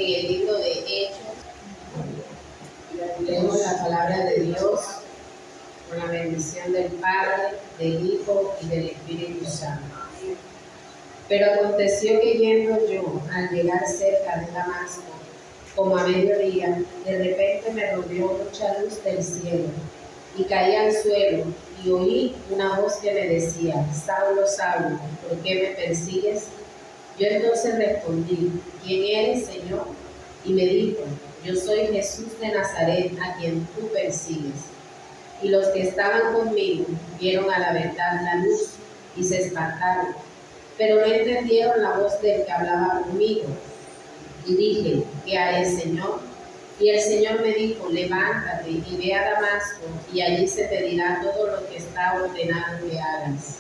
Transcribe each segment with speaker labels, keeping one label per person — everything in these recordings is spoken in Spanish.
Speaker 1: en el libro de Hechos. Leemos la palabra de Dios con la bendición del Padre, del Hijo y del Espíritu Santo. Pero aconteció que yendo yo al llegar cerca de Damasco, como a mediodía, de repente me rodeó mucha luz del cielo, y caí al suelo, y oí una voz que me decía: Saulo, Saulo, ¿por qué me persigues? Yo entonces respondí: ¿Quién eres, Señor? Y me dijo: Yo soy Jesús de Nazaret, a quien tú persigues. Y los que estaban conmigo vieron a la verdad la luz y se espantaron, pero no entendieron la voz del que hablaba conmigo. Y dije: ¿Qué haré, Señor? Y el Señor me dijo: levántate y ve a Damasco, y allí se te dirá todo lo que está ordenado que hagas.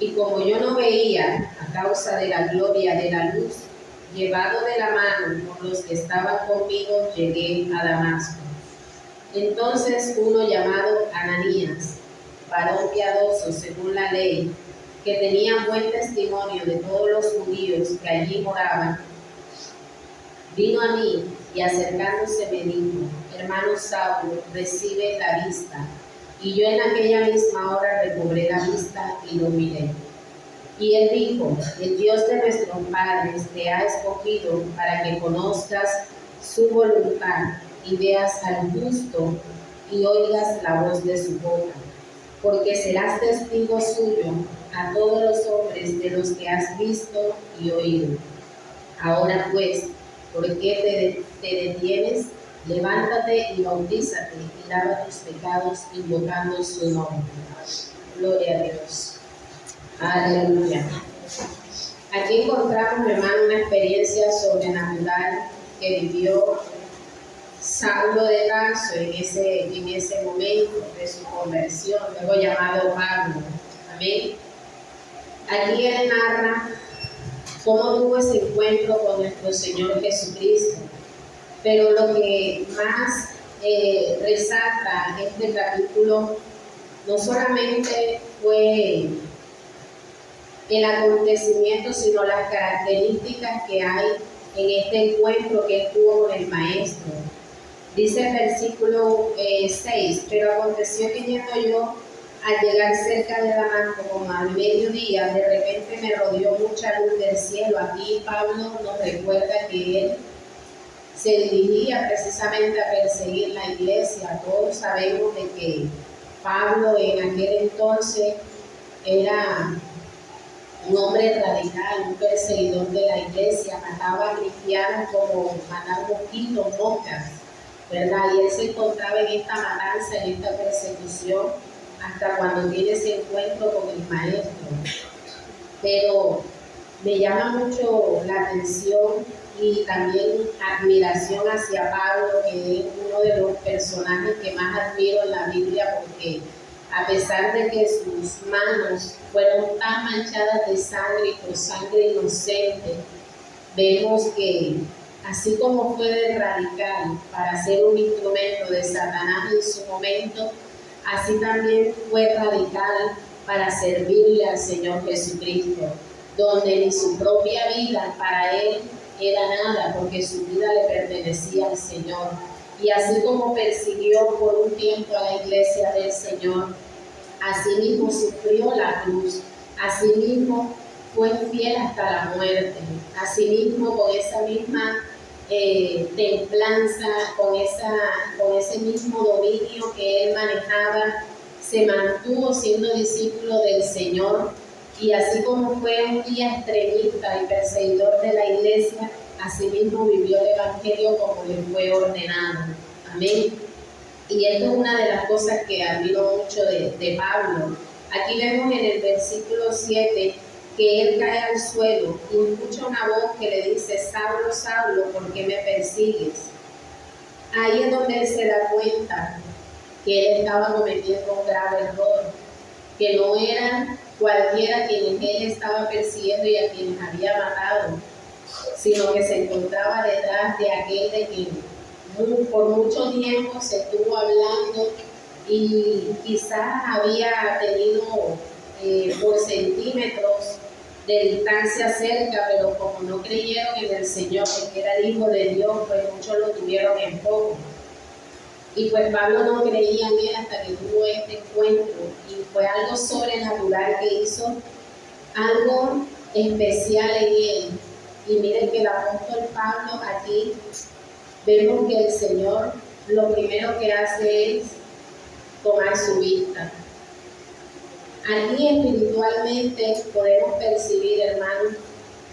Speaker 1: Y como yo no veía a causa de la gloria de la luz, llevado de la mano por los que estaban conmigo, llegué a Damasco. Entonces uno llamado Ananías, varón piadoso según la ley, que tenía buen testimonio de todos los judíos que allí moraban, vino a mí y acercándose me dijo: hermano Saulo, recibe la vista. Y yo en aquella misma hora recobré la vista y lo miré. Y él dijo: el Dios de nuestros padres te ha escogido para que conozcas su voluntad y veas al justo y oigas la voz de su boca, porque serás testigo suyo a todos los hombres de los que has visto y oído. Ahora pues, ¿por qué te detienes? Levántate y bautízate y lava tus pecados invocando su nombre. Gloria a Dios. Aleluya. Aquí encontramos, mi hermano, una experiencia sobrenatural que vivió Saulo de Tarso en ese momento de su conversión, luego llamado Pablo. Amén. Aquí él narra cómo tuvo ese encuentro con nuestro Señor Jesucristo. Pero lo que más resalta este capítulo no solamente fue el acontecimiento, sino las características que hay en este encuentro que él tuvo con el Maestro. Dice el versículo 6, pero aconteció que yendo yo al llegar cerca de Damasco, como al mediodía, de repente me rodeó mucha luz del cielo. Aquí Pablo nos recuerda que él se dirigía precisamente a perseguir la iglesia. Todos sabemos de que Pablo en aquel entonces era un hombre radical, un perseguidor de la iglesia, mataba a cristianos como matar mosquitos, moscas, ¿verdad? Y él se encontraba en esta matanza, en esta persecución, hasta cuando tiene ese encuentro con el Maestro. Pero me llama mucho la atención y también admiración hacia Pablo, que es uno de los personajes que más admiro en la Biblia, porque a pesar de que sus manos fueron tan manchadas de sangre y por sangre inocente, vemos que así como fue de radical para ser un instrumento de Satanás en su momento, así también fue radical para servirle al Señor Jesucristo, donde ni su propia vida para él era nada, porque su vida le pertenecía al Señor. Y así como persiguió por un tiempo a la iglesia del Señor, así mismo sufrió la cruz, así mismo fue fiel hasta la muerte, así mismo con esa misma templanza, con ese mismo dominio que él manejaba, se mantuvo siendo discípulo del Señor. Y así como fue un guía extremista y perseguidor de la iglesia, así mismo vivió el evangelio como le fue ordenado. Amén. Y esto es una de las cosas que admiro mucho de Pablo. Aquí vemos en el versículo 7 que él cae al suelo y escucha una voz que le dice: Saulo, Saulo, ¿por qué me persigues? Ahí es donde él se da cuenta que él estaba cometiendo un grave error, que no eran cualquiera quienes él estaba persiguiendo y a quienes había matado, sino que se encontraba detrás de aquel de quien por mucho tiempo se estuvo hablando y quizás había tenido por centímetros de distancia cerca, pero como no creyeron en el Señor, que era el Hijo de Dios, pues muchos lo tuvieron en poco. Y pues Pablo no creía en él hasta que tuvo este encuentro, y fue algo sobrenatural que hizo, algo especial en él. Y miren que el apóstol Pablo aquí, vemos que el Señor lo primero que hace es tomar su vista. Aquí espiritualmente podemos percibir, hermanos,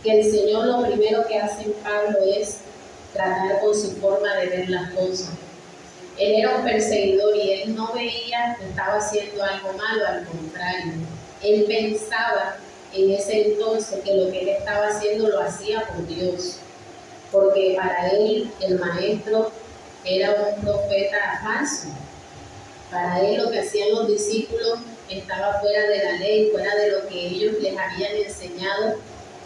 Speaker 1: que el Señor lo primero que hace en Pablo es tratar con su forma de ver las cosas. Él era un perseguidor y él no veía que estaba haciendo algo malo, al contrario. Él pensaba en ese entonces que lo que él estaba haciendo lo hacía por Dios, porque para él el maestro era un profeta falso. Para él lo que hacían los discípulos estaba fuera de la ley, fuera de lo que ellos les habían enseñado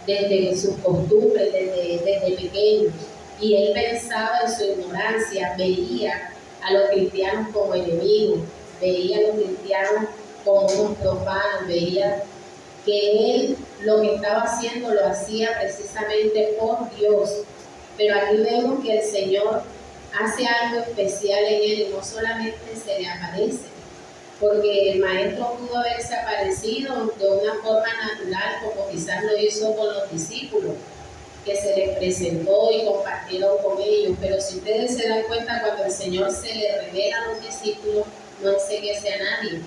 Speaker 1: desde sus costumbres, desde pequeños. Y él pensaba en su ignorancia, veía a los cristianos como enemigos, veía a los cristianos como unos profanos, veía que él lo que estaba haciendo lo hacía precisamente por Dios. Pero aquí vemos que el Señor hace algo especial en él y no solamente se le aparece, porque el maestro pudo haberse aparecido de una forma natural, como quizás lo hizo con los discípulos, que se les presentó y compartieron con ellos. Pero si ustedes se dan cuenta, cuando el Señor se le revela a los discípulos, no enseguece a nadie,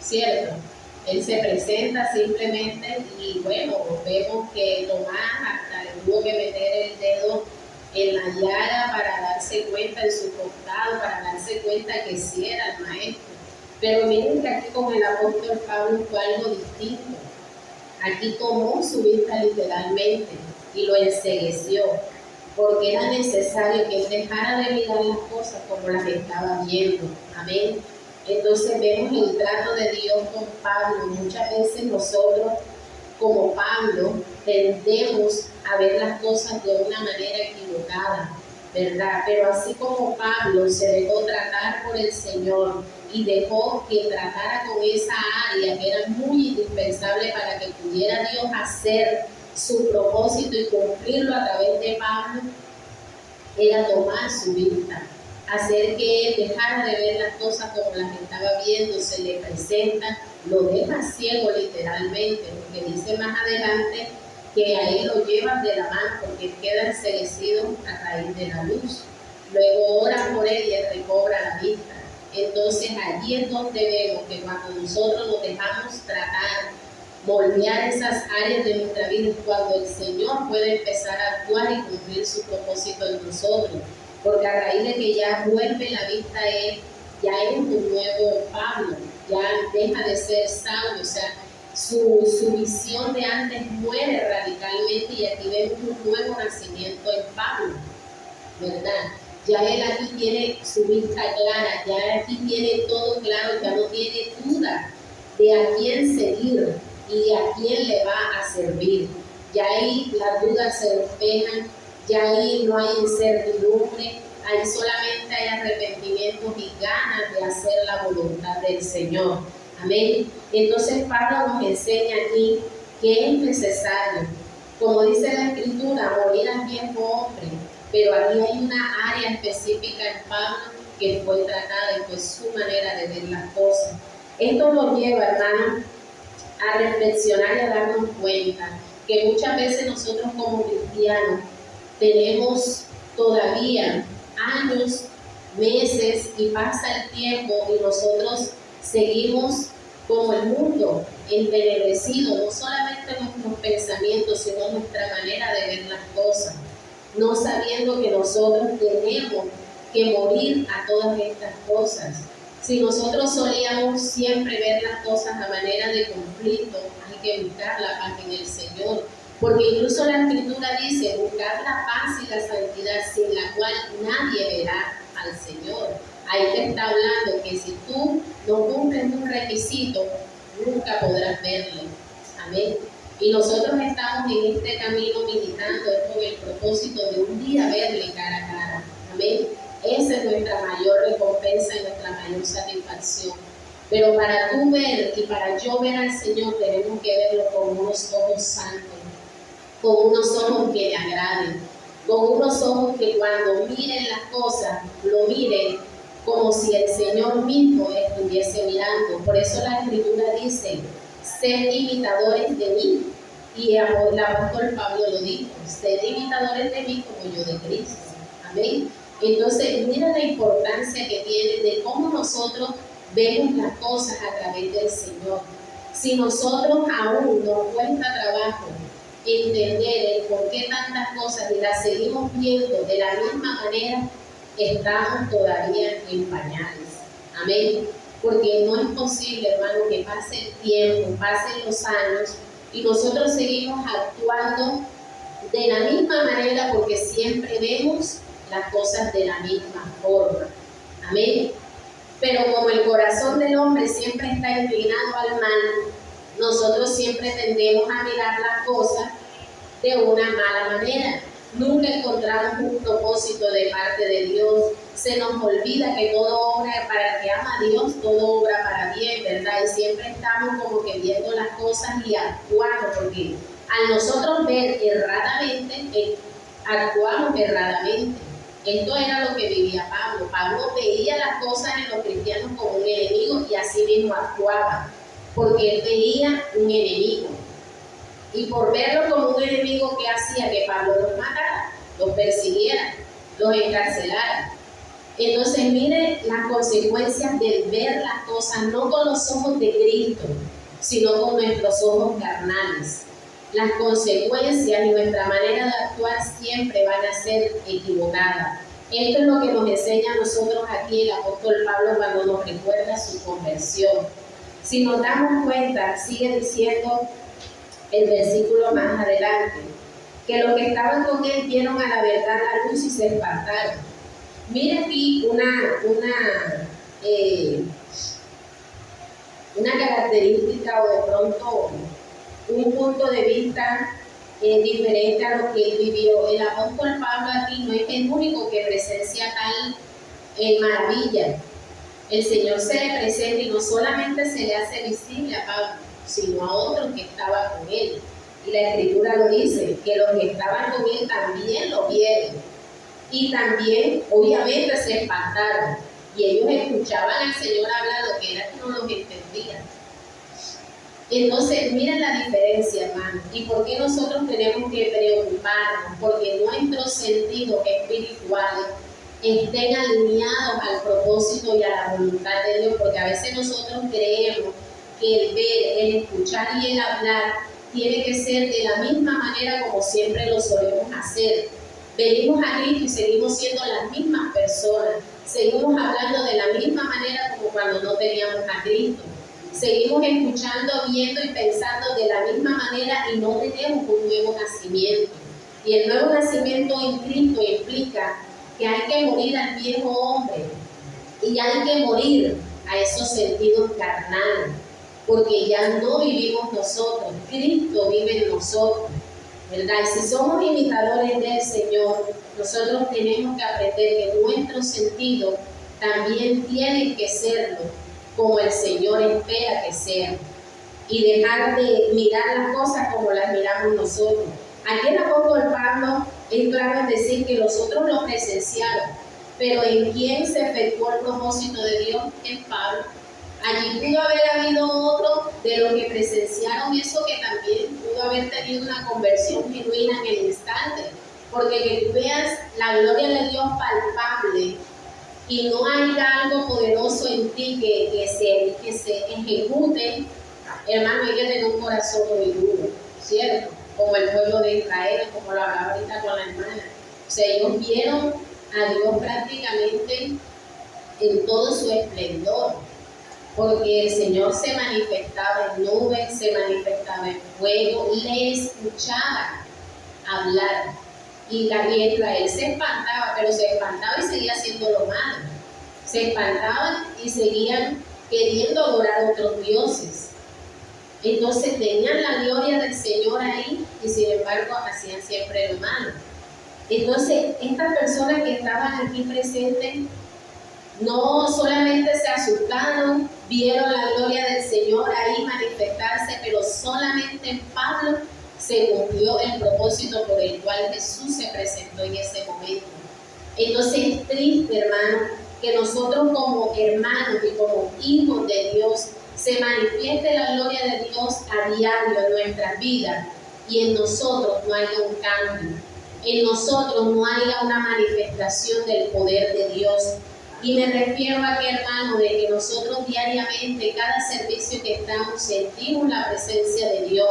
Speaker 1: ¿cierto? Él se presenta simplemente y bueno, vemos que Tomás hasta le tuvo que meter el dedo en la llaga para darse cuenta en su costado, para darse cuenta que sí era el maestro. Pero miren que aquí con el apóstol Pablo fue algo distinto. Aquí tomó su vista literalmente y lo encegueció, porque era necesario que él dejara de mirar las cosas como las estaba viendo. Amén. Entonces vemos el trato de Dios con Pablo. Muchas veces nosotros, como Pablo, tendemos a ver las cosas de una manera equivocada, ¿verdad? Pero así como Pablo se dejó tratar por el Señor y dejó que tratara con esa área que era muy indispensable para que pudiera Dios hacer su propósito y cumplirlo a través de Pablo, era tomar su vista, hacer que él dejara de ver las cosas como las estaba viendo, se le presenta, lo deja ciego literalmente, porque dice más adelante que ahí lo llevan de la mano porque queda enceguecido a raíz de la luz. Luego oran por él y él recobra la vista. Entonces allí es donde vemos que cuando nosotros nos dejamos tratar, moldear esas áreas de nuestra vida, es cuando el Señor puede empezar a actuar y cumplir su propósito en nosotros. Porque a raíz de que ya vuelve la vista a Él, ya es un nuevo Pablo, ya deja de ser Saulo, o sea, su visión de antes muere radicalmente y aquí vemos un nuevo nacimiento en Pablo, ¿verdad? Ya él aquí tiene su vista clara, ya aquí tiene todo claro, ya no tiene duda de a quién seguir y a quién le va a servir. Ya ahí las dudas se despejan, ya ahí no hay incertidumbre, ahí solamente hay arrepentimientos y ganas de hacer la voluntad del Señor. Amén. Entonces Pablo nos enseña aquí que es necesario, como dice la Escritura, morir al viejo hombre. Pero aquí hay una área específica en Pablo que fue tratada y fue su manera de ver las cosas. Esto nos lleva, hermanos, a reflexionar y a darnos cuenta que muchas veces nosotros como cristianos tenemos todavía años, meses y pasa el tiempo y nosotros seguimos como el mundo, entenebrecido, no solamente nuestros pensamientos, sino nuestra manera de ver las cosas, no sabiendo que nosotros tenemos que morir a todas estas cosas. Si nosotros solíamos siempre ver las cosas a manera de conflicto, hay que buscar la paz en el Señor. Porque incluso la Escritura dice, buscar la paz y la santidad sin la cual nadie verá al Señor. Ahí te está hablando que si tú no cumples un requisito, nunca podrás verle. Amén. Y nosotros estamos en este camino militando con el propósito de un día verle cara a cara. Amén. Esa es nuestra mayor recompensa y nuestra mayor satisfacción. Pero para tú ver y para yo ver al Señor, tenemos que verlo con unos ojos santos, con unos ojos que le agraden, con unos ojos que cuando miren las cosas, lo miren como si el Señor mismo estuviese mirando. Por eso la Escritura dice, sed imitadores de mí. Y el apóstol Pablo lo dijo, sed imitadores de mí como yo de Cristo. Amén. Entonces, mira la importancia que tiene de cómo nosotros vemos las cosas a través del Señor. Si nosotros aún nos cuesta trabajo entender el por qué tantas cosas y las seguimos viendo de la misma manera, estamos todavía en pañales. Amén. Porque no es posible, hermano, que pase el tiempo, pasen los años y nosotros seguimos actuando de la misma manera porque siempre vemos las cosas de la misma forma. Amén. Pero como el corazón del hombre siempre está inclinado al mal, nosotros siempre tendemos a mirar las cosas de una mala manera. Nunca encontramos un propósito de parte de Dios. Se nos olvida que todo obra para el que ama a Dios, todo obra para bien, ¿verdad? Y siempre estamos como que viendo las cosas y actuando, porque al nosotros ver erradamente, actuamos erradamente. Esto era lo que vivía Pablo. Pablo veía las cosas en los cristianos como un enemigo y así mismo actuaba, porque él veía un enemigo. Y por verlo como un enemigo, que hacía que Pablo los matara, los persiguiera, los encarcelara. Entonces, mire las consecuencias de ver las cosas no con los ojos de Cristo, sino con nuestros ojos carnales. Las consecuencias y nuestra manera de actuar siempre van a ser equivocadas. Esto es lo que nos enseña a nosotros aquí el apóstol Pablo cuando nos recuerda su conversión. Si nos damos cuenta, sigue diciendo el versículo más adelante, que los que estaban con él vieron a la verdad la luz y se espantaron. Mira aquí una característica o de pronto un punto de vista diferente a lo que él vivió. El apóstol Pablo aquí no es el único que presencia tal maravilla. El Señor se le presenta y no solamente se le hace visible a Pablo, sino a otros que estaban con él. Y la Escritura lo dice, que los que estaban con él también lo vieron. Y también, obviamente, se espantaron. Y ellos escuchaban al Señor hablar, lo que era que no los entendían. Entonces, miren la diferencia, hermano. ¿Y por qué nosotros tenemos que preocuparnos? Porque nuestros sentidos espirituales estén alineados al propósito y a la voluntad de Dios. Porque a veces nosotros creemos que el ver, el escuchar y el hablar tiene que ser de la misma manera como siempre lo solemos hacer. Venimos a Cristo y seguimos siendo las mismas personas. Seguimos hablando de la misma manera como cuando no teníamos a Cristo. Seguimos escuchando, viendo y pensando de la misma manera y no tenemos un nuevo nacimiento. Y el nuevo nacimiento en Cristo implica que hay que morir al viejo hombre y hay que morir a esos sentidos carnales, porque ya no vivimos nosotros, Cristo vive en nosotros, ¿verdad? Y si somos imitadores del Señor, nosotros tenemos que aprender que nuestros sentidos también tienen que serlo como el Señor espera que sean, y dejar de mirar las cosas como las miramos nosotros. Aquí el apóstol Pablo es claro en decir que los otros lo presenciaron, pero ¿en quién se efectuó el propósito de Dios? En Pablo. Allí pudo haber habido otro de los que presenciaron eso, que también pudo haber tenido una conversión genuina en el instante, porque que tú veas la gloria de Dios palpable y no haya algo poderoso en ti que se ejecute, hermano, hay que tener un corazón muy duro, ¿cierto? Como el pueblo de Israel, como lo hablaba ahorita con la hermana. O sea, ellos vieron a Dios prácticamente en todo su esplendor, porque el Señor se manifestaba en nubes, se manifestaba en fuego, le escuchaban hablar. Y Israel se espantaba, pero se espantaba y seguía haciendo lo malo. Se espantaban y seguían queriendo adorar a otros dioses. Entonces tenían la gloria del Señor ahí y sin embargo hacían siempre lo malo. Entonces estas personas que estaban aquí presentes no solamente se asustaron, vieron la gloria del Señor ahí manifestarse, pero solamente Pablo se cumplió el propósito por el cual Jesús se presentó en ese momento. Entonces es triste, hermano, que nosotros como hermanos y como hijos de Dios se manifieste la gloria de Dios a diario en nuestras vidas y en nosotros no haya un cambio, en nosotros no haya una manifestación del poder de Dios. Y me refiero a que, hermano, de que nosotros diariamente, cada servicio que estamos, sentimos la presencia de Dios,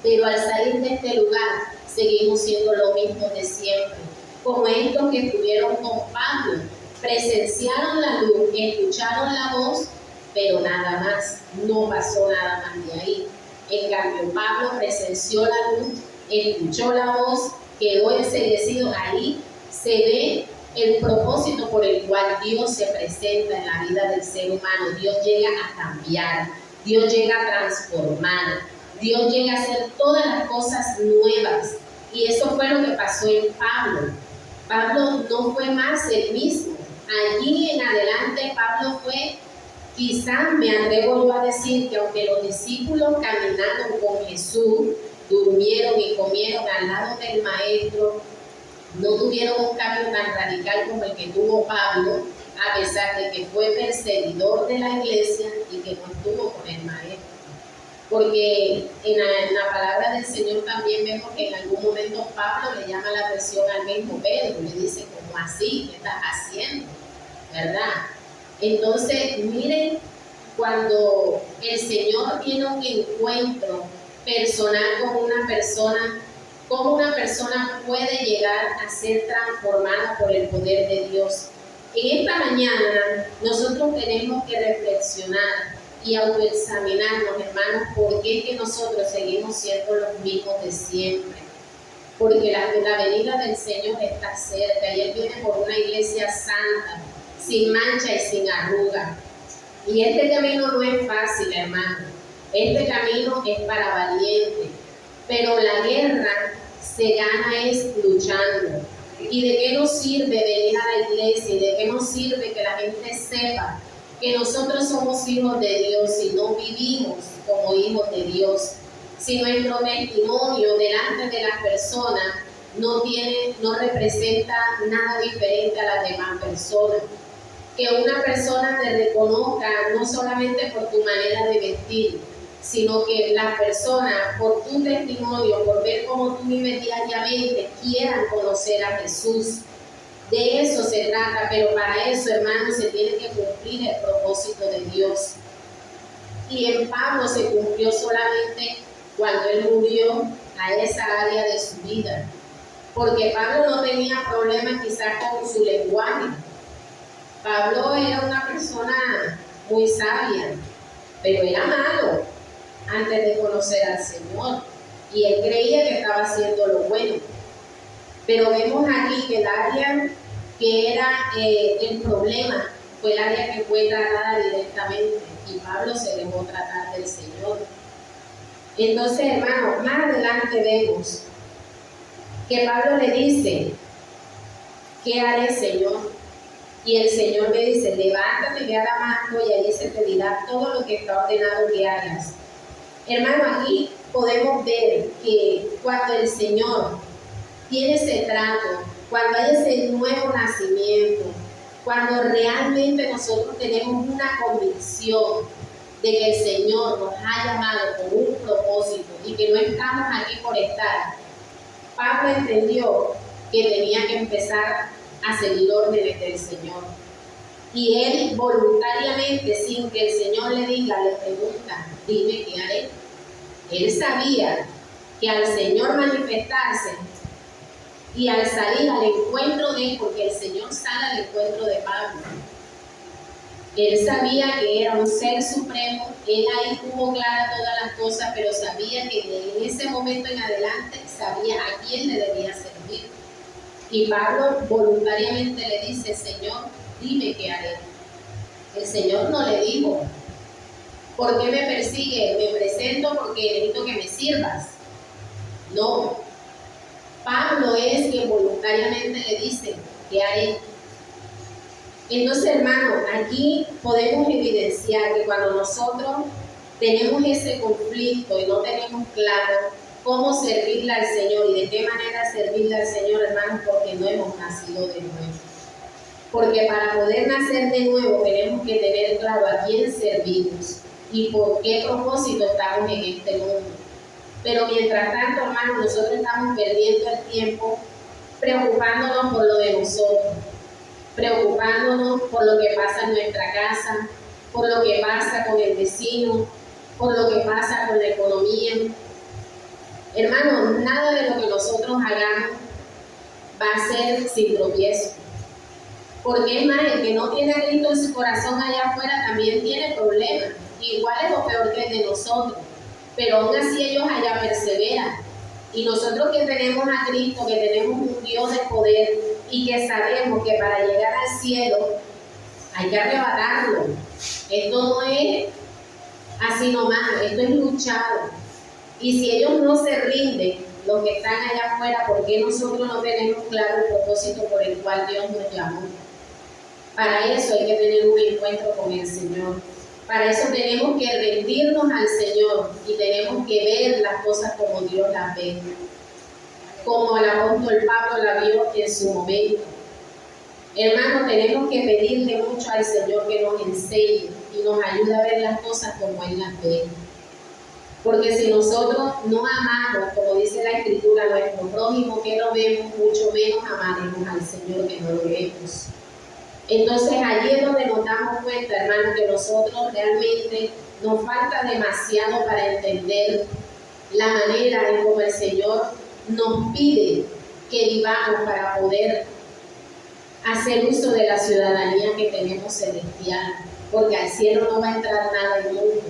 Speaker 1: pero al salir de este lugar seguimos siendo lo mismo de siempre, como estos que estuvieron con Pablo, presenciaron la luz, escucharon la voz, pero nada más, no pasó nada más de ahí. En cambio, Pablo presenció la luz, escuchó la voz, quedó enseguecido. Ahí se ve el propósito por el cual Dios se presenta en la vida del ser humano. Dios llega a cambiar, Dios llega a transformar, Dios llega a hacer todas las cosas nuevas. Y eso fue lo que pasó en Pablo. Pablo no fue más el mismo. Allí en adelante Pablo fue, quizás me atrevo yo a decir que aunque los discípulos caminaron con Jesús, durmieron y comieron al lado del maestro, no tuvieron un cambio tan radical como el que tuvo Pablo, a pesar de que fue perseguidor de la iglesia y que no estuvo con el maestro. Porque en la palabra del Señor también vemos que en algún momento Pablo le llama la atención al mismo Pedro, le dice, ¿cómo así? ¿Qué estás haciendo? ¿Verdad? Entonces, miren, cuando el Señor tiene un encuentro personal con una persona, cómo una persona puede llegar a ser transformada por el poder de Dios. En esta mañana nosotros tenemos que reflexionar y autoexaminarnos, hermanos, por qué es que nosotros seguimos siendo los mismos de siempre. Porque la venida del Señor está cerca y Él viene por una iglesia santa, sin mancha y sin arruga. Y este camino no es fácil, hermano. Este camino es para valientes. Pero la guerra se gana es luchando. ¿Y de qué nos sirve venir a la iglesia? ¿Y de qué nos sirve que la gente sepa que nosotros somos hijos de Dios si no vivimos como hijos de Dios? Si nuestro testimonio delante de las personas no representa nada diferente a las demás personas. Que una persona te reconozca no solamente por tu manera de vestir, sino que las personas, por tu testimonio, por ver cómo tú vives diariamente, quieran conocer a Jesús. De eso se trata, pero para eso, hermanos, se tiene que cumplir el propósito de Dios. Y en Pablo se cumplió solamente cuando él murió a esa área de su vida. Porque Pablo no tenía problemas quizás con su lenguaje. Pablo era una persona muy sabia, pero era malo antes de conocer al Señor. Y él creía que estaba haciendo lo bueno. Pero vemos aquí que el área que era el problema fue el área que fue tratada directamente. Y Pablo se dejó tratar del Señor. Entonces, hermano, más adelante vemos que Pablo le dice, ¿qué haré, Señor? Y el Señor le dice, levántate, ve a Damasco y allí se te dirá todo lo que está ordenado que hagas. Hermano, aquí podemos ver que cuando el Señor tiene ese trato, cuando hay ese nuevo nacimiento, cuando realmente nosotros tenemos una convicción de que el Señor nos ha llamado con un propósito y que no estamos aquí por estar, Pablo entendió que tenía que empezar a seguir órdenes del Señor. Y él voluntariamente, sin que el Señor le diga, le pregunta, dime qué haré. Él sabía que al Señor manifestarse y al salir al encuentro de él, porque el Señor sale al encuentro de Pablo, él sabía que era un ser supremo, él ahí tuvo clara todas las cosas, pero sabía que en ese momento en adelante sabía a quién le debía servir. Y Pablo voluntariamente le dice, Señor, dime qué haré. El Señor no le dijo, ¿por qué me persigue? Me presento porque necesito que me sirvas. No. Pablo es quien voluntariamente le dice, ¿qué haré? Entonces, hermano, aquí podemos evidenciar que cuando nosotros tenemos ese conflicto y no tenemos claro, cómo servirle al Señor y de qué manera servirle al Señor, hermanos, porque no hemos nacido de nuevo. Porque para poder nacer de nuevo tenemos que tener claro a quién servimos y por qué propósito estamos en este mundo. Pero mientras tanto, hermanos, nosotros estamos perdiendo el tiempo preocupándonos por lo de nosotros, preocupándonos por lo que pasa en nuestra casa, por lo que pasa con el vecino, por lo que pasa con la economía. Hermanos, nada de lo que nosotros hagamos va a ser sin tropiezo. Porque es más, el que no tiene a Cristo en su corazón allá afuera también tiene problemas. Igual es o peor que el de nosotros. Pero aún así ellos allá perseveran. Y nosotros que tenemos a Cristo, que tenemos un Dios de poder y que sabemos que para llegar al cielo hay que arrebatarlo. Esto no es así nomás, esto es luchado. Y si ellos no se rinden, los que están allá afuera, ¿por qué nosotros no tenemos claro el propósito por el cual Dios nos llamó? Para eso hay que tener un encuentro con el Señor. Para eso tenemos que rendirnos al Señor y tenemos que ver las cosas como Dios las ve. Como el apóstol Pablo la vio en su momento. Hermanos, tenemos que pedirle mucho al Señor que nos enseñe y nos ayude a ver las cosas como Él las ve. Porque si nosotros no amamos, como dice la Escritura, a nuestro prójimo que lo vemos, mucho menos amaremos al Señor que no lo vemos. Entonces allí es donde nos damos cuenta, hermanos, que nosotros realmente nos falta demasiado para entender la manera en cómo el Señor nos pide que vivamos para poder hacer uso de la ciudadanía que tenemos celestial, porque al cielo no va a entrar nada inmundo.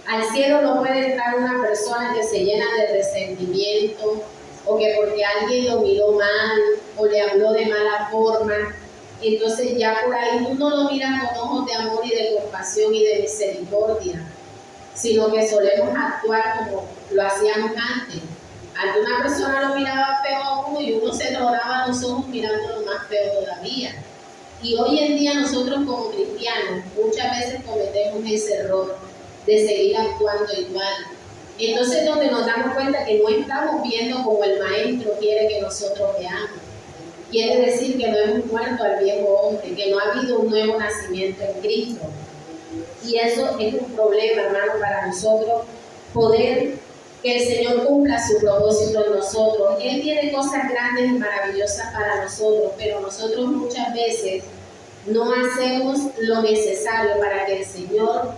Speaker 1: Al cielo no puede entrar una persona que se llena de resentimiento o que porque alguien lo miró mal o le habló de mala forma, entonces ya por ahí tú no lo miras con ojos de amor y de compasión y de misericordia, sino que solemos actuar como lo hacíamos antes. Ante una persona lo miraba feo a uno y uno se troraba los ojos mirándolo más feo todavía. Y hoy en día nosotros como cristianos muchas veces cometemos ese error de seguir actuando igual. Entonces donde nos damos cuenta que no estamos viendo como el Maestro quiere que nosotros veamos. Quiere decir que no hemos muerto al viejo hombre, que no ha habido un nuevo nacimiento en Cristo. Y eso es un problema, hermano, para nosotros poder que el Señor cumpla su propósito en nosotros. Él tiene cosas grandes y maravillosas para nosotros, pero nosotros muchas veces no hacemos lo necesario para que el Señor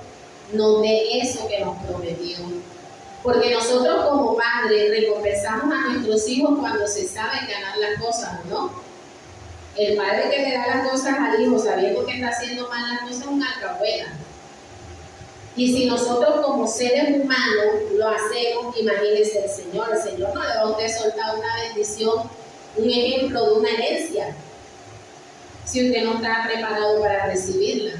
Speaker 1: nos dé eso que nos prometió. Porque nosotros como padres recompensamos a nuestros hijos cuando se saben ganar las cosas, ¿no? El padre que le da las cosas al hijo sabiendo que está haciendo mal las cosas es un alcahueta. Y si nosotros como seres humanos lo hacemos, imagínense el Señor no le va a usted soltar una bendición, un ejemplo de una herencia, si usted no está preparado para recibirla.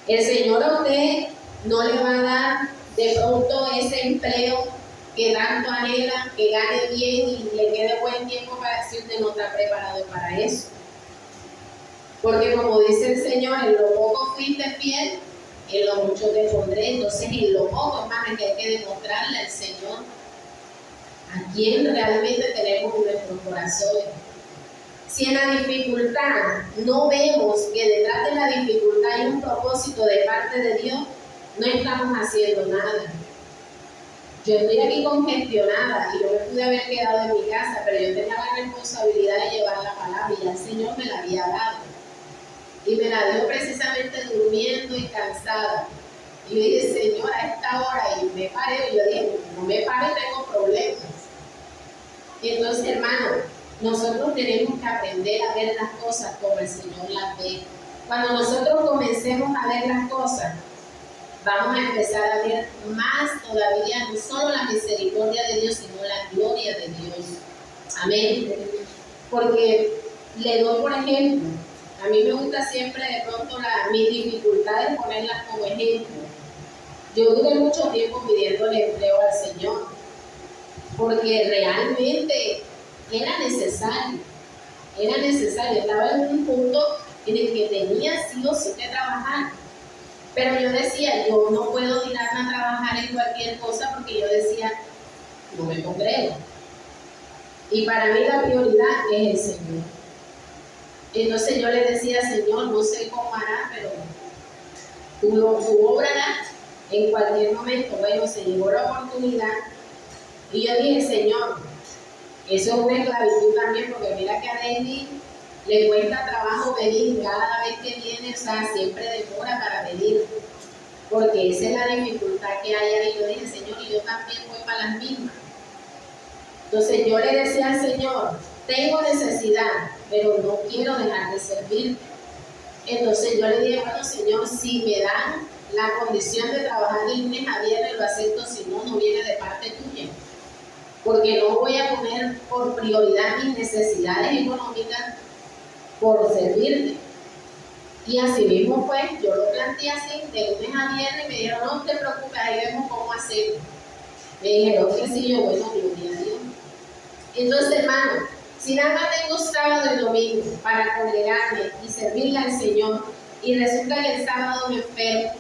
Speaker 1: El Señor a usted no le va a dar de pronto ese empleo que tanto anhela, que gane bien y le quede buen tiempo para si usted no está preparado para eso. Porque como dice el Señor, en lo poco fuiste fiel, en lo mucho te pondré. Entonces en lo poco, hermano, que hay que demostrarle al Señor a quién realmente tenemos en nuestros corazones. Si en la dificultad no vemos que detrás de la dificultad hay un propósito de parte de Dios, no estamos haciendo nada. Yo estoy aquí congestionada y yo me pude haber quedado en mi casa, pero yo tenía la responsabilidad de llevar la palabra y ya el Señor me la había dado. Y me la dio precisamente durmiendo y cansada. Y yo dije, Señor, a esta hora, y me paré, y yo dije, no me paro, tengo problemas. Y entonces, hermano, nosotros tenemos que aprender a ver las cosas como el Señor las ve. Cuando nosotros comencemos a ver las cosas, vamos a empezar a ver más todavía, no solo la misericordia de Dios, sino la gloria de Dios. Amén. Porque le doy por ejemplo, a mí me gusta siempre de pronto mis dificultades ponerlas como ejemplo. Yo duré mucho tiempo pidiéndole empleo al Señor, porque realmente era necesario, estaba en un punto en el que tenía sí o sí que trabajar. Pero yo decía, yo no puedo tirarme a trabajar en cualquier cosa porque yo decía, no me congrego. Y para mí la prioridad es el Señor. Entonces yo le decía, Señor, no sé cómo hará, pero tú obrarás en cualquier momento. Bueno, se llegó la oportunidad y yo dije, Señor, eso es una esclavitud también, porque mira que a David le cuesta trabajo pedir cada vez que viene, o sea, siempre demora para pedir, porque esa es la dificultad que hay ahí. Yo dije, Señor, y yo también voy para las mismas. Entonces yo le decía al Señor, tengo necesidad, pero no quiero dejar de servir. Entonces yo le dije, bueno, Señor, si me dan la condición de trabajar de lunes a viernes, lo acepto, si no, no viene de parte tuya. Porque no voy a poner por prioridad mis necesidades económicas por servirte. Y así mismo fue, yo lo planteé así, de lunes a viernes, y me dijeron, no te preocupes, ahí vemos cómo hacerlo. Me dijeron que sí, yo, bueno, gloria a Dios. Entonces, hermano, si nada más tengo sábado y domingo para congregarme y servirle al Señor, y resulta que el sábado me enfermo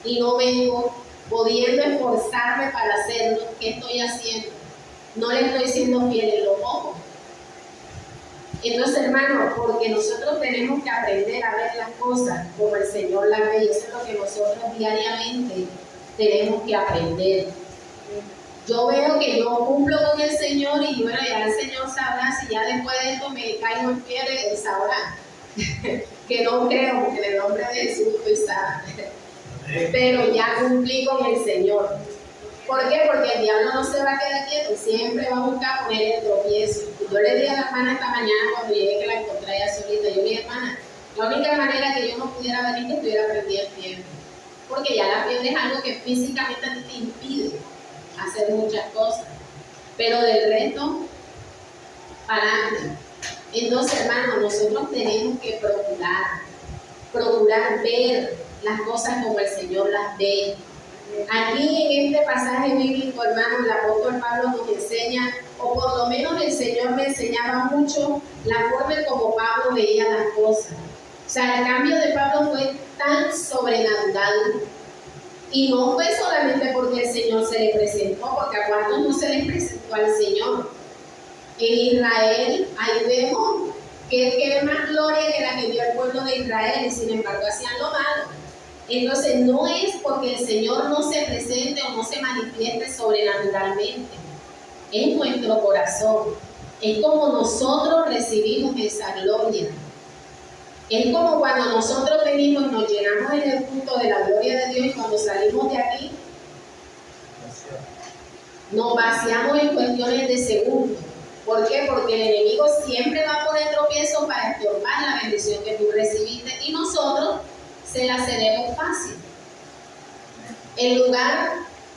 Speaker 1: y no vengo pudiendo esforzarme para hacerlo, ¿qué estoy haciendo? No le estoy siendo fiel en lo poco. Entonces, hermano, porque nosotros tenemos que aprender a ver las cosas como el Señor las ve, y eso es lo que nosotros diariamente tenemos que aprender. Yo veo que yo cumplo con el Señor y bueno, ya el Señor sabrá si ya después de esto me caigo en pie, Él sabrá. Que no creo, porque en el nombre de Jesús estoy sana. Pero ya cumplí con el Señor. ¿Por qué? Porque el diablo no se va a quedar quieto, siempre va a buscar poner el tropiezo. Yo le dije a la hermana esta mañana cuando llegué, que la encontré allá solita, yo le dije, hermana, la única manera que yo no pudiera venir es que estuviera prendida en fiebre. Porque ya la fiebre es algo que físicamente a ti te impide hacer muchas cosas. Pero del resto, para adelante. Entonces, hermano, nosotros tenemos que procurar ver las cosas como el Señor las ve. Aquí en este pasaje bíblico, hermano, el apóstol Pablo nos enseña, o por lo menos el Señor me enseñaba mucho la forma en como Pablo veía las cosas. O sea, el cambio de Pablo fue tan sobrenatural. Y no fue solamente porque el Señor se le presentó, porque a cuántos no se les presentó al Señor. En Israel, ahí vemos que es más gloria que la que dio el pueblo de Israel, y sin embargo hacían lo malo. Entonces no es porque el Señor no se presente o no se manifieste sobrenaturalmente, es nuestro corazón, es como nosotros recibimos esa gloria. Es como cuando nosotros venimos y nos llenamos en el punto de la gloria de Dios, y cuando salimos de aquí nos vaciamos en cuestiones de segundos. ¿Por qué? Porque el enemigo siempre va a poner tropiezos para estorbar la bendición que tú recibiste, y nosotros se la cedemos fácil. En lugar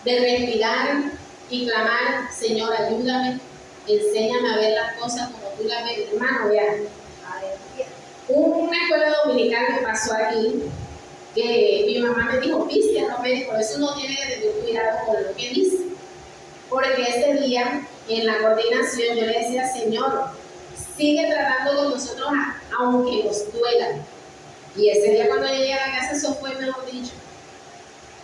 Speaker 1: de respirar y clamar, Señor, ayúdame, enséñame a ver las cosas como tú las ves. Hermano, vean, una escuela dominical me pasó aquí, que mi mamá me dijo, viste, Romero, por eso uno tiene que tener cuidado con lo que dice. Porque ese día, en la coordinación, yo le decía, Señor, sigue tratando con nosotros aunque nos duela. Y ese día cuando yo llegué a la casa, eso fue mejor dicho.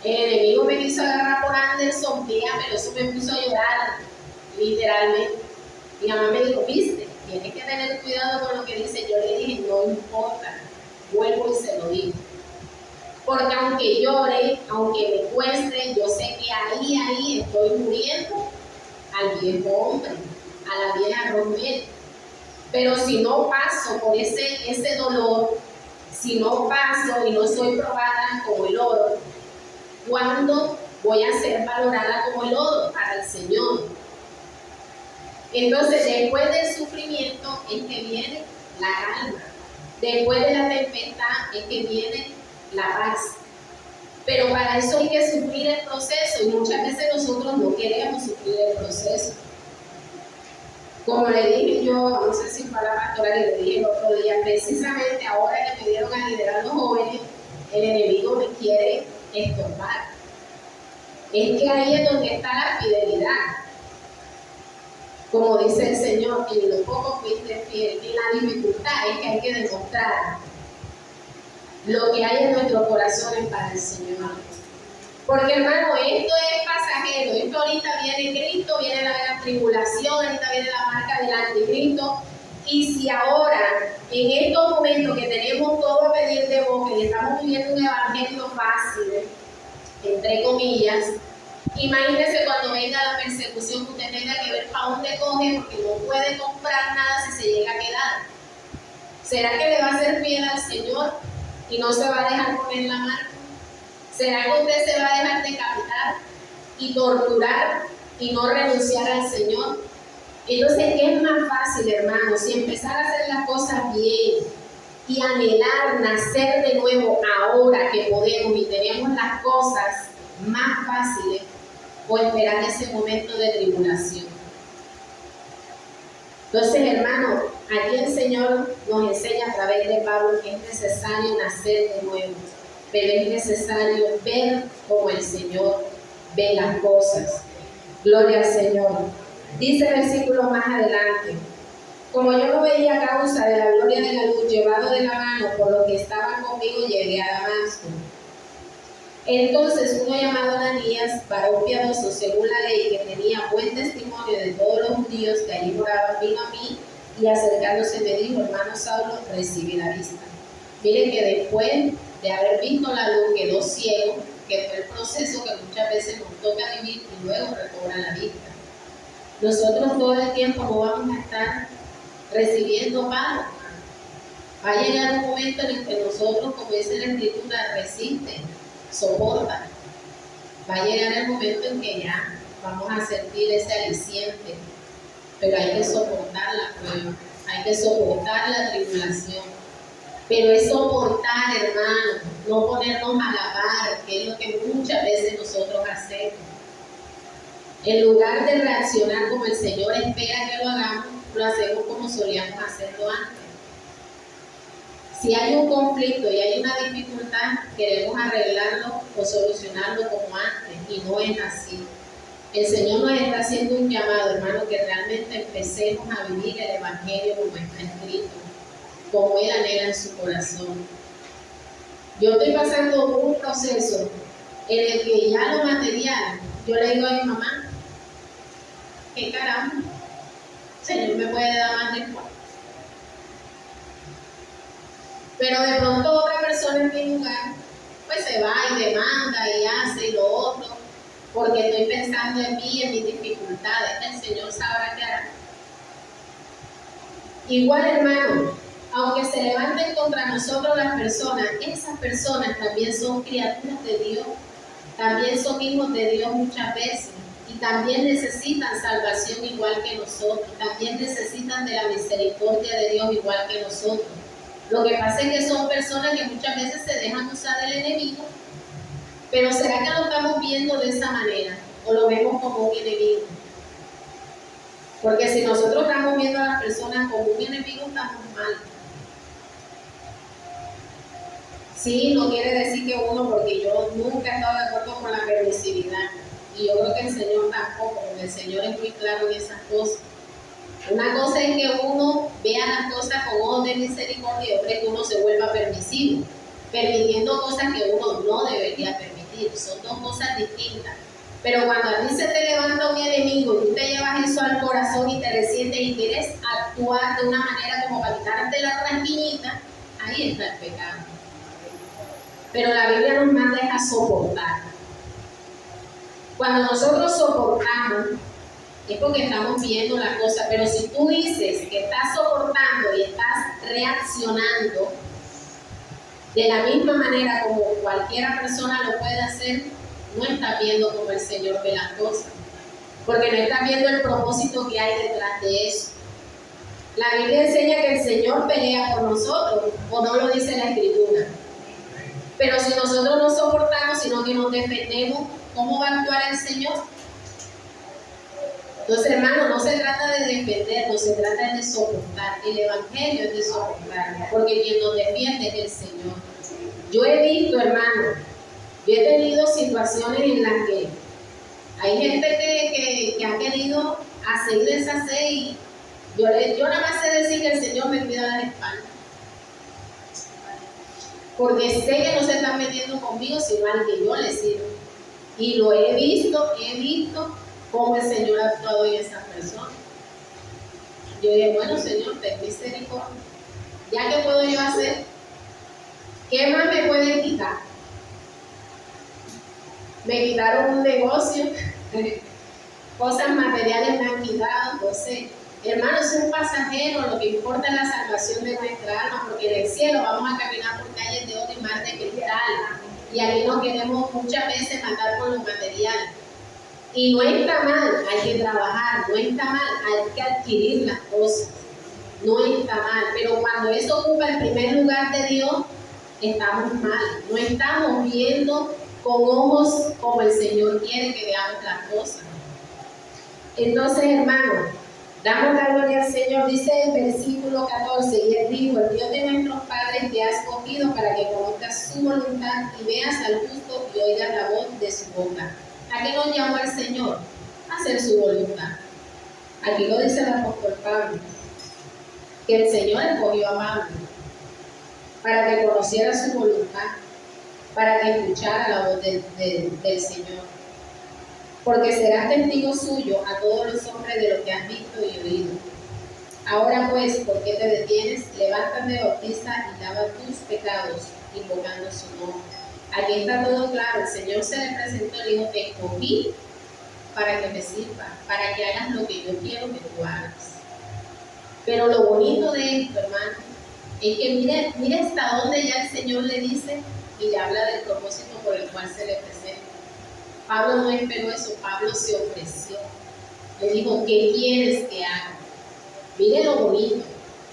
Speaker 1: El enemigo me quiso agarrar por Anderson, pero eso me puso a llorar, literalmente. Mi mamá me dijo, viste, tienes que tener cuidado con lo que dice. Yo le dije, no importa, vuelvo y se lo digo. Porque aunque llore, aunque me cueste, yo sé que ahí estoy muriendo al viejo hombre, a la vieja Romero. Pero si no paso por ese dolor, si no paso y no soy probada como el oro, ¿cuándo voy a ser valorada como el oro para el Señor? Entonces, después del sufrimiento es que viene la calma. Después de la tempestad es que viene la paz. Pero para eso hay que sufrir el proceso, y muchas veces nosotros no queremos sufrir el proceso. Como le dije yo, no sé si fue a la pastora que le dije el otro día, precisamente ahora que me dieron a liderar a los jóvenes, el enemigo me quiere estorbar. Es que ahí es donde está la fidelidad. Como dice el Señor, en lo poco fuiste fiel. Y la dificultad es que hay que demostrar lo que hay en nuestros corazones para el Señor. Porque hermano, esto es pasajero, esto ahorita viene Cristo, viene la gran tribulación, ahorita viene la marca del anticristo. Y si ahora, en estos momentos que tenemos todo a pedir de boca y estamos viviendo un evangelio fácil, entre comillas, imagínese cuando venga la persecución que usted tenga que ver para dónde coge, porque no puede comprar nada si se llega a quedar. ¿Será que le va a hacer fiel al Señor y no se va a dejar poner la mano? ¿Será que usted se va a dejar decapitar y torturar y no renunciar al Señor? Entonces, ¿qué es más fácil, hermano? Si empezar a hacer las cosas bien y anhelar nacer de nuevo ahora que podemos y tenemos las cosas más fáciles, o esperar ese momento de tribulación. Entonces, hermano, aquí el Señor nos enseña a través de Pablo que es necesario nacer de nuevo, pero es necesario ver como el Señor ve las cosas. Gloria al Señor. Dice el versículo más adelante: como yo no veía causa de la gloria de la luz, llevado de la mano por los que estaban conmigo, llegué a Damasco. Entonces uno llamado Ananías, varón piadoso según la ley, que tenía buen testimonio de todos los judíos que allí moraban, vino a mí y acercándose me dijo: hermano Saulo, recibe la vista. Miren que después de haber visto la luz quedó ciego, que fue el proceso que muchas veces nos toca vivir y luego recobra la vista. Nosotros todo el tiempo no vamos a estar recibiendo palos. Va a llegar un momento en el que nosotros, como dice la Escritura, resisten, soportan. Va a llegar el momento en que ya vamos a sentir ese aliciente, pero hay que soportar la prueba, hay que soportar la tribulación. Pero es soportar, hermano, no ponernos a la par, que es lo que muchas veces nosotros hacemos. En lugar de reaccionar como el Señor espera que lo hagamos, lo hacemos como solíamos hacerlo antes. Si hay un conflicto y hay una dificultad, queremos arreglarlo o solucionarlo como antes, y no es así. El Señor nos está haciendo un llamado, hermano, que realmente empecemos a vivir el Evangelio como está escrito, como Él anhela en su corazón. Yo estoy pasando un proceso en el que ya lo material, yo le digo a mi mamá: ¿qué caramba? El Señor me puede dar más después. Pero de pronto otra persona en mi lugar, pues se va y demanda y hace y lo otro, porque estoy pensando en mí y en mis dificultades. El Señor sabrá qué hará. Igual, hermano, aunque se levanten contra nosotros las personas, esas personas también son criaturas de Dios, también son hijos de Dios muchas veces, y también necesitan salvación igual que nosotros, también necesitan de la misericordia de Dios igual que nosotros. Lo que pasa es que son personas que muchas veces se dejan usar del enemigo, pero ¿será que lo estamos viendo de esa manera o lo vemos como un enemigo? Porque si nosotros estamos viendo a las personas como un enemigo, estamos mal. Sí, no quiere decir que uno, porque yo nunca he estado de acuerdo con la permisividad, y yo creo que el Señor tampoco, porque el Señor es muy claro en esas cosas. Una cosa es que uno vea las cosas con ojos de misericordia, y otra es que uno se vuelva permisivo, permitiendo cosas que uno no debería permitir. Son dos cosas distintas. Pero cuando a ti se te levanta un enemigo y tú te llevas eso al corazón y te resientes y quieres actuar de una manera como para quitarte la rasguñita, ahí está el pecado. Pero la Biblia nos manda a soportar. Cuando nosotros soportamos, es porque estamos viendo la cosa, pero si tú dices que estás soportando y estás reaccionando de la misma manera como cualquiera persona lo puede hacer, no estás viendo como el Señor ve las cosas, porque no estás viendo el propósito que hay detrás de eso. La Biblia enseña que el Señor pelea por nosotros, o no lo dice la Escritura. Pero si nosotros no soportamos, sino que nos defendemos, ¿cómo va a actuar el Señor? Entonces, hermano, no se trata de defendernos, se trata de soportar. El Evangelio es de soportar, porque quien nos defiende es el Señor. Yo he visto, hermano, yo he tenido situaciones en las que hay gente que ha querido hacer y deshacer, y yo nada más sé decir que el Señor me cuida las espaldas. Porque sé que no se están metiendo conmigo, sino al que yo le sirvo. Y lo he visto cómo el Señor ha actuado en esa persona. Yo dije, bueno, Señor, ten misericordia. ¿Ya qué puedo yo hacer? ¿Qué más me pueden quitar? Me quitaron un negocio, cosas materiales me han quitado, no sé. Hermano, es un pasajero, lo que importa es la salvación de nuestra alma, porque en el cielo vamos a caminar por calles de oro y mar de cristal. Y aquí no queremos muchas veces matar con lo material. Y no está mal, hay que trabajar, no está mal, hay que adquirir las cosas. No está mal, pero cuando eso ocupa el primer lugar de Dios, estamos mal. No estamos viendo con ojos como el Señor quiere que veamos las cosas. Entonces, hermanos, damos la gloria al Señor. Dice el versículo 14, y Él dijo, el Dios de nuestros padres te ha escogido para que conozcas su voluntad y veas al justo y oigas la voz de su boca. ¿A qué nos llamó el Señor? A hacer su voluntad. Aquí lo dice el apóstol Pablo, que el Señor escogió a Pablo para que conociera su voluntad, para que escuchara la voz del Señor. Porque serás testigo suyo a todos los hombres de lo que has visto y oído. Ahora pues, ¿por qué te detienes? Levántate, bautiza y lava tus pecados, invocando su nombre. Aquí está todo claro. El Señor se le presentó y dijo, te escogí para que me sirva, para que hagas lo que yo quiero que tú hagas. Pero lo bonito de esto, hermano, es que mire hasta dónde ya el Señor le dice y le habla del propósito por el cual se le presenta. Pablo no esperó eso, Pablo se ofreció. Le dijo, ¿qué quieres que haga? Mire lo bonito.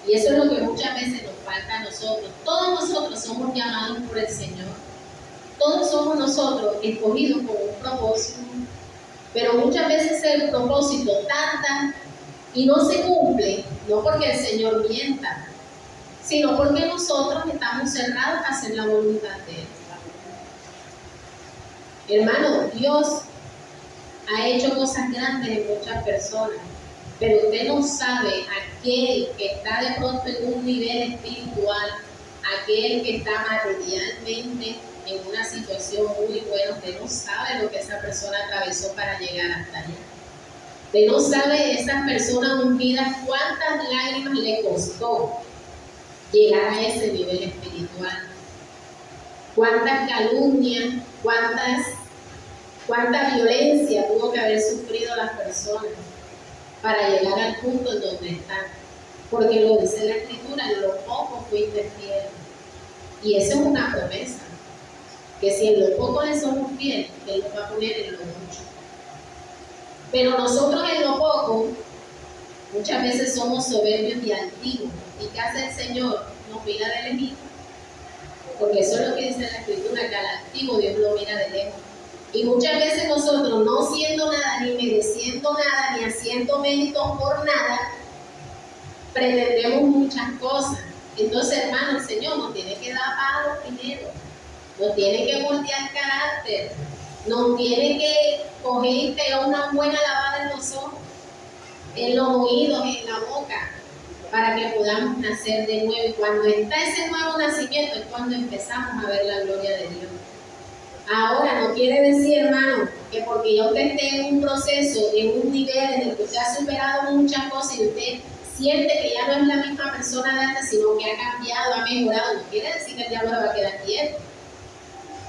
Speaker 1: Y eso es lo que muchas veces nos falta a nosotros. Todos nosotros somos llamados por el Señor. Todos somos nosotros escogidos con un propósito. Pero muchas veces el propósito tarda y no se cumple, no porque el Señor mienta, sino porque nosotros estamos cerrados a hacer la voluntad de Él. Hermano, Dios ha hecho cosas grandes en muchas personas, pero usted no sabe aquel que está de pronto en un nivel espiritual, aquel que está materialmente en una situación muy buena. Usted no sabe lo que esa persona atravesó para llegar hasta allá. Usted no sabe esas personas hundidas cuántas lágrimas le costó llegar a ese nivel espiritual. Cuántas calumnias, cuánta violencia tuvo que haber sufrido las personas para llegar al punto en donde están. Porque lo dice la Escritura, en lo poco fuiste fiel. Y eso es una promesa, que si en lo poco le somos fieles, Él nos va a poner en lo mucho. Pero nosotros en lo poco, muchas veces somos soberbios y altivos. ¿Y qué hace el Señor? Nos mira de lejito. Porque eso es lo que dice la Escritura, que al altivo Dios lo mira de lejos. Y muchas veces nosotros, no siendo nada, ni mereciendo nada, ni haciendo méritos por nada, pretendemos muchas cosas. Entonces, hermano, el Señor nos tiene que dar pago primero, nos tiene que moldear carácter, nos tiene que coger y pegar una buena lavada en los ojos, en los oídos, en la boca, para que podamos nacer de nuevo. Y cuando está ese nuevo nacimiento es cuando empezamos a ver la gloria de Dios. Ahora, no quiere decir, hermano, que porque ya usted esté en un proceso, en un nivel en el que usted ha superado muchas cosas y usted siente que ya no es la misma persona de antes, sino que ha cambiado, ha mejorado, no quiere decir que el diablo se va a quedar quieto.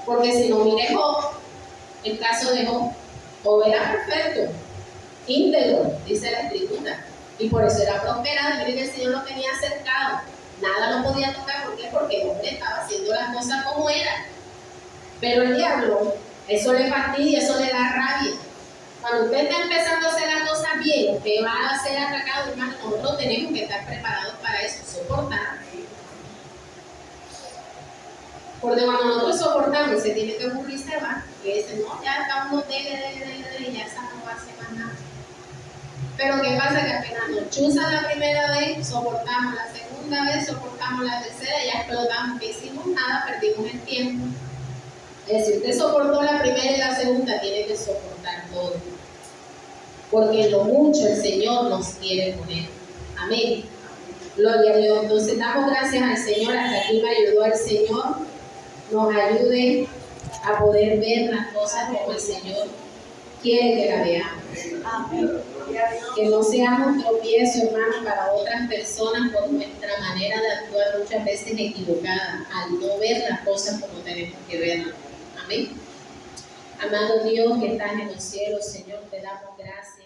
Speaker 1: Porque si no, mire Job, el caso de Job, Job era perfecto, íntegro, dice la Escritura, y por eso era prosperado. Mire que el Señor lo tenía cercado, nada lo podía tocar. ¿Por qué? Porque el hombre estaba haciendo las cosas como eran. Pero el diablo, eso le fastidia, eso le da rabia. Cuando usted está empezando a hacer las cosas bien, usted va a ser atacado, hermano. Nosotros tenemos que estar preparados para eso, soportar. Porque cuando nosotros soportamos, se tiene que ocurrir, se va. Y dice, no, ya estamos dele, y ya esa no va a hacer más nada. Pero ¿qué pasa? Que apenas nos chuza la primera vez, soportamos la segunda vez, soportamos la tercera, ya explotamos, no hicimos nada, perdimos el tiempo. Es decir, usted soportó la primera y la segunda, tiene que soportar todo. Porque en lo mucho el Señor nos quiere poner. Amén. Gloria a Dios. Entonces damos gracias al Señor. Hasta aquí me ayudó el Señor. Nos ayude a poder ver las cosas como el Señor quiere que la veamos. Que no seamos tropiezo, hermano, para otras personas por nuestra manera de actuar muchas veces equivocada, al no ver las cosas como tenemos que verlas. Amén. Amado Dios que estás en los cielos, Señor, te damos gracias.